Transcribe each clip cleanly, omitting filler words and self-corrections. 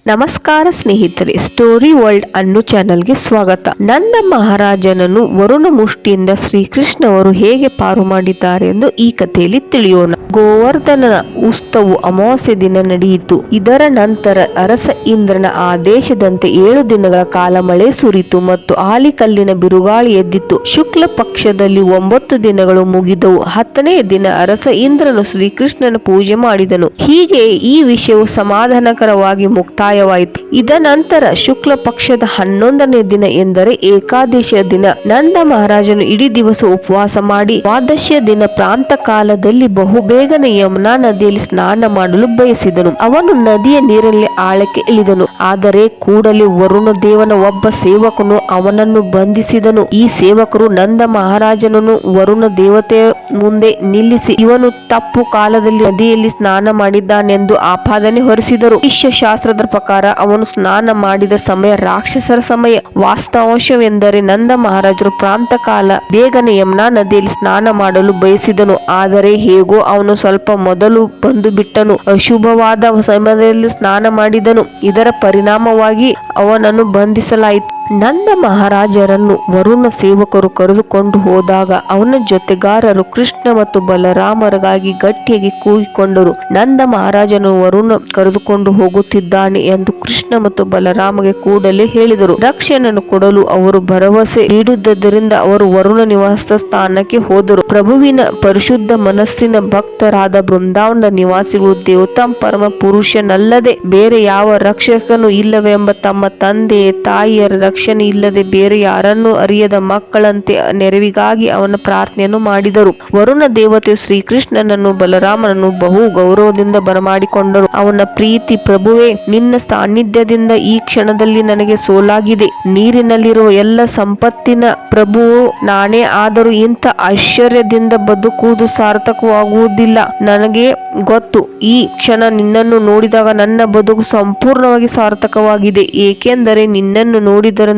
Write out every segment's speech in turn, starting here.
ನಮಸ್ಕಾರ ಸ್ನೇಹಿತರೆ, story world ಅನ್ನೋ ಚಾನೆಲ್ಗೆ ಸ್ವಾಗತ. ನಂದ ಮಹಾರಾಜನನ್ನು ವರುಣ ಮುಷ್ಟಿಯಿಂದ ಶ್ರೀಕೃಷ್ಣ ಅವರು ಹೇಗೆ ಪಾರು ಮಾಡಿದ್ದಾರೆ ಎಂದು ಈ ಕಥೆಯಲ್ಲಿ ತಿಳಿಯೋಣ. ಗೋವರ್ಧನ ಉತ್ಸವವು ಅಮಾವಾಸ್ಯೆ ದಿನ ನಡೆಯಿತು. ಇದರ ನಂತರ ಅರಸ ಇಂದ್ರನ ಆದೇಶದಂತೆ 7 ದಿನಗಳ ಕಾಲ ಮಳೆ ಸುರಿತು ಮತ್ತು ಆಲಿಕಲ್ಲಿನ ಬಿರುಗಾಳಿ ಎದ್ದಿತು. ಶುಕ್ಲ ಪಕ್ಷದಲ್ಲಿ 9 ದಿನಗಳು ಮುಗಿದವು. 10ನೇ ದಿನ ಅರಸ ಇಂದ್ರನು ಶ್ರೀಕೃಷ್ಣನ ಪೂಜೆ ಮಾಡಿದನು. ಹೀಗೆ ಈ ವಿಷಯವು ಸಮಾಧಾನಕರವಾಗಿ ಮುಕ್ತಾಯವಾಯಿತು. ಇದ ನಂತರ ಶುಕ್ಲ ಪಕ್ಷದ 11ನೇ ದಿನ ಎಂದರೆ ಏಕಾದಶಿಯ ದಿನ ನಂದ ಮಹಾರಾಜನು ಇಡೀ ದಿವಸ ಉಪವಾಸ ಮಾಡಿ ದ್ವಾದಶಿಯ ದಿನ ಪ್ರಾಂತ ಕಾಲದಲ್ಲಿ ಬಹುಬೇಗನೆ ಯಮುನಾ ನದಿಯಲ್ಲಿ ಸ್ನಾನ ಮಾಡಲು ಬಯಸಿದನು. ಅವನು ನದಿಯ ನೀರಲ್ಲಿ ಆಳಕ್ಕೆ ಇಳಿದನು. ಆದರೆ ಕೂಡಲೇ ವರುಣ ದೇವನ ಒಬ್ಬ ಸೇವಕನು ಅವನನ್ನು ಬಂಧಿಸಿದನು. ಈ ಸೇವಕರು ನಂದ ಮಹಾರಾಜನನ್ನು ವರುಣ ದೇವತೆಯ ಮುಂದೆ ನಿಲ್ಲಿಸಿ ಇವನು ತಪ್ಪು ಕಾಲದಲ್ಲಿ ನದಿಯಲ್ಲಿ ಸ್ನಾನ ಮಾಡಿದ್ದಾನೆಂದು ಆಪಾದನೆ ಹೊರಿಸಿದರು. ಶಾಸ್ತ್ರದ ಪ್ರಕಾರ ಅವನು ಸ್ನಾನ ಮಾಡಿದ ಸಮಯ ರಾಕ್ಷಸರ ಸಮಯ. ವಾಸ್ತವಾಂಶವೆಂದರೆ ನಂದ ಮಹಾರಾಜರು ಪ್ರಾಂತ ಕಾಲ ಬೇಗನೆ ಯಮುನಾ ನದಿಯಲ್ಲಿ ಸ್ನಾನ ಮಾಡಲು ಬಯಸಿದನು. ಆದರೆ ಹೇಗೋ ಅವನು ಸ್ವಲ್ಪ ಮೊದಲು ಬಂದು ಬಿಟ್ಟನು. ಅಶುಭವಾದ ಸಮಯದಲ್ಲಿ ಸ್ನಾನ ಮಾಡಿದನು. ಇದರ ಪರಿಣಾಮವಾಗಿ ಅವನನ್ನು ಬಂಧಿಸಲಾಯಿತು. ನಂದ ಮಹಾರಾಜರನ್ನು ವರುಣ ಸೇವಕರು ಕರೆದುಕೊಂಡು ಹೋದಾಗ ಅವನ ಜೊತೆಗಾರರು ಕೃಷ್ಣ ಮತ್ತು ಬಲರಾಮರಿಗಾಗಿ ಗಟ್ಟಿಯಾಗಿ ಕೂಗಿಕೊಂಡರು. ನಂದ ಮಹಾರಾಜನು ವರುಣ ಕರೆದುಕೊಂಡು ಹೋಗುತ್ತಿದ್ದಾನೆ ಎಂದು ಕೃಷ್ಣ ಮತ್ತು ಬಲರಾಮಗೆ ಕೂಡಲೇ ಹೇಳಿದರು. ರಕ್ಷಣೆಯನ್ನು ಕೊಡಲು ಅವರು ಭರವಸೆ ನೀಡಿದ್ದರಿಂದ ಅವರು ವರುಣ ನಿವಾಸ ಸ್ಥಾನಕ್ಕೆ ಹೋದರು. ಪ್ರಭುವಿನ ಪರಿಶುದ್ಧ ಮನಸ್ಸಿನ ಭಕ್ತರಾದ ಬೃಂದಾವನದ ನಿವಾಸಿಗಳು ದೇವತಾ ಪರಮ ಪುರುಷನಲ್ಲದೆ ಬೇರೆ ಯಾವ ರಕ್ಷಕನು ಇಲ್ಲವೆಂಬ ತಮ್ಮ ತಂದೆ ತಾಯಿಯರ ರಕ್ಷಣೆ ಇಲ್ಲದೆ ಬೇರೆ ಯಾರನ್ನು ಅರಿಯದ ಮಕ್ಕಳಂತೆ ನೆರವಿಗಾಗಿ ಅವನ ಪ್ರಾರ್ಥನೆಯನ್ನು ಮಾಡಿದರು. ವರುಣ ದೇವತೆಯು ಶ್ರೀಕೃಷ್ಣನನ್ನು ಬಲರಾಮನನ್ನು ಬಹು ಗೌರವದಿಂದ ಬರಮಾಡಿಕೊಂಡರು. ಅವನ ಪ್ರೀತಿ, ಪ್ರಭುವೇ, ನಿನ್ನ ಸಾನ್ನಿಧ್ಯದಿಂದ ಈ ಕ್ಷಣದಲ್ಲಿ ನನಗೆ ಸೋಲಾಗಿದೆ. ನೀರಿನಲ್ಲಿರುವ ಎಲ್ಲ ಸಂಪತ್ತಿನ ಪ್ರಭುವು ನಾನೇ. ಆದರೂ ಇಂಥ ಐಶ್ವರ್ಯದಿಂದ ಬದುಕುವುದು ಸಾರ್ಥಕವಾಗುವುದಿಲ್ಲ. ನನಗೆ ಗೊತ್ತು, ಈ ಕ್ಷಣ ನಿನ್ನನ್ನು ನೋಡಿದಾಗ ನನ್ನ ಬದುಕು ಸಂಪೂರ್ಣವಾಗಿ ಸಾರ್ಥಕವಾಗಿದೆ. ಏಕೆಂದರೆ ನಿನ್ನನ್ನು ನೋಡಿದರಿಂದ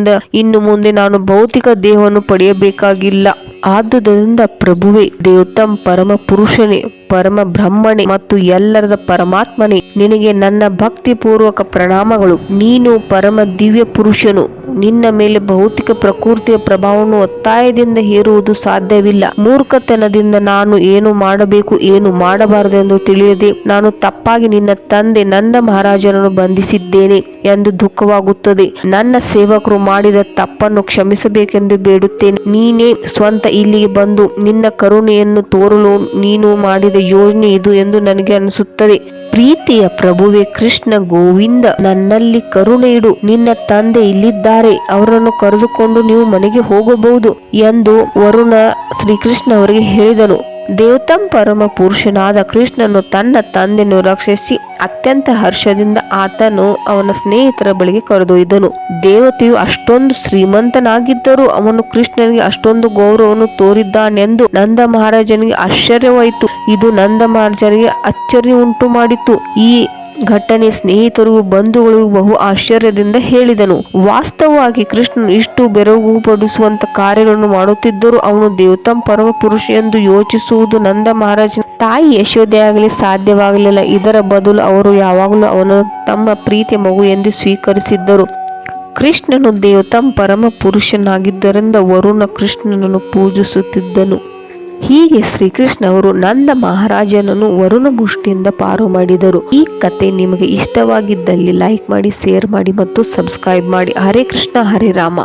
ಇನ್ನು ಮುಂದೆ ನಾನು ಭೌತಿಕ ದೇಹವನ್ನು ಪಡೆಯಬೇಕಾಗಿಲ್ಲ. ಆದುದರಿಂದ ಪ್ರಭುವೇ, ದೇವತಾ ಪರಮ ಪುರುಷನೇ, ಪರಮ ಬ್ರಹ್ಮಣೆ ಮತ್ತು ಎಲ್ಲರದ ಪರಮಾತ್ಮನೇ, ನಿನಗೆ ನನ್ನ ಭಕ್ತಿ ಪೂರ್ವಕ ಪ್ರಣಾಮಗಳು. ನೀನು ಪರಮ ದಿವ್ಯ ಪುರುಷನು. ನಿನ್ನ ಮೇಲೆ ಭೌತಿಕ ಪ್ರಕೃತಿಯ ಪ್ರಭಾವವನ್ನು ಒತ್ತಾಯದಿಂದ ಹೇರುವುದು ಸಾಧ್ಯವಿಲ್ಲ. ಮೂರ್ಖತನದಿಂದ ನಾನು ಏನು ಮಾಡಬೇಕು ಏನು ಮಾಡಬಾರದೆಂದು ತಿಳಿಯದೆ ನಾನು ತಪ್ಪಾಗಿ ನಿನ್ನ ತಂದೆ ನಂದ ಮಹಾರಾಜನನ್ನು ಬಂಧಿಸಿದ್ದೇನೆ ಎಂದು ದುಃಖವಾಗುತ್ತದೆ. ನನ್ನ ಸೇವಕರು ಮಾಡಿದ ತಪ್ಪನ್ನು ಕ್ಷಮಿಸಬೇಕೆಂದು ಬೇಡುತ್ತೇನೆ. ನೀನೇ ಸ್ವಂತ ಇಲ್ಲಿಗೆ ಬಂದು ನಿನ್ನ ಕರುಣೆಯನ್ನು ತೋರಲು ನೀನು ಮಾಡಿದ ಯೋಜನೆ ಇದು ಎಂದು ನನಗೆ ಅನಿಸುತ್ತದೆ. ಪ್ರೀತಿಯ ಪ್ರಭುವೇ ಕೃಷ್ಣ ಗೋವಿಂದ, ನನ್ನಲ್ಲಿ ಕರುಣೆ ಇಡು. ನಿನ್ನ ತಂದೆ ಇಲ್ಲಿದ್ದಾರೆ, ಅವರನ್ನು ಕರೆದುಕೊಂಡು ನೀವು ಮನೆಗೆ ಹೋಗಬಹುದು ಎಂದು ವರುಣ ಶ್ರೀಕೃಷ್ಣ ಅವರಿಗೆ ಹೇಳಿದನು. ದೇವತಾ ಪರಮ ಪುರುಷನಾದ ಕೃಷ್ಣನು ತನ್ನ ತಂದೆಯನ್ನು ರಕ್ಷಿಸಿ ಅತ್ಯಂತ ಹರ್ಷದಿಂದ ಆತನು ಅವನ ಸ್ನೇಹಿತರ ಬಳಿಗೆ ಕರೆದೊಯ್ದನು. ದೇವತೆಯು ಅಷ್ಟೊಂದು ಶ್ರೀಮಂತನಾಗಿದ್ದರೂ ಅವನು ಕೃಷ್ಣನಿಗೆ ಅಷ್ಟೊಂದು ಗೌರವವನ್ನು ತೋರಿದ್ದಾನೆಂದು ನಂದ ಮಹಾರಾಜನಿಗೆ ಆಶ್ಚರ್ಯವಾಯಿತು. ಇದು ನಂದ ಮಹಾರಾಜನಿಗೆ ಅಚ್ಚರಿ ಉಂಟು ಮಾಡಿತು. ಈ ಘಟನೆ ಸ್ನೇಹಿತರಿಗೂ ಬಂಧುಗಳಿಗೂ ಬಹು ಆಶ್ಚರ್ಯದಿಂದ ಹೇಳಿದನು. ವಾಸ್ತವವಾಗಿ ಕೃಷ್ಣನು ಇಷ್ಟು ಬೆರಗುಪಡಿಸುವಂತ ಕಾರ್ಯಗಳನ್ನು ಮಾಡುತ್ತಿದ್ದರೂ ಅವನು ದೇವತಾ ಪರಮ ಪುರುಷ ಎಂದು ಯೋಚಿಸುವುದು ನಂದ ಮಹಾರಾಜನ ತಾಯಿ ಯಶೋದೆಯಾಗಲಿ ಸಾಧ್ಯವಾಗಲಿಲ್ಲ. ಇದರ ಬದಲು ಅವರು ಯಾವಾಗಲೂ ಅವನು ತಮ್ಮ ಪ್ರೀತಿಯ ಮಗು ಎಂದು ಸ್ವೀಕರಿಸಿದ್ದರು. ಕೃಷ್ಣನು ದೇವತಾ ಪರಮ ಪುರುಷನಾಗಿದ್ದರಿಂದ ವರುಣ ಕೃಷ್ಣನನ್ನು ಪೂಜಿಸುತ್ತಿದ್ದನು. ಹೀಗೆ ಶ್ರೀಕೃಷ್ಣ ಅವರು ನಂದ ಮಹಾರಾಜನನ್ನು ವರುಣ ಮುಷ್ಟಿಯಿಂದ ಪಾರು ಮಾಡಿದರು. ಈ ಕತೆ ನಿಮಗೆ ಇಷ್ಟವಾಗಿದ್ದಲ್ಲಿ ಲೈಕ್ ಮಾಡಿ, ಶೇರ್ ಮಾಡಿ ಮತ್ತು ಸಬ್ಸ್ಕ್ರೈಬ್ ಮಾಡಿ. ಹರೇ ಕೃಷ್ಣ, ಹರೇ ರಾಮ.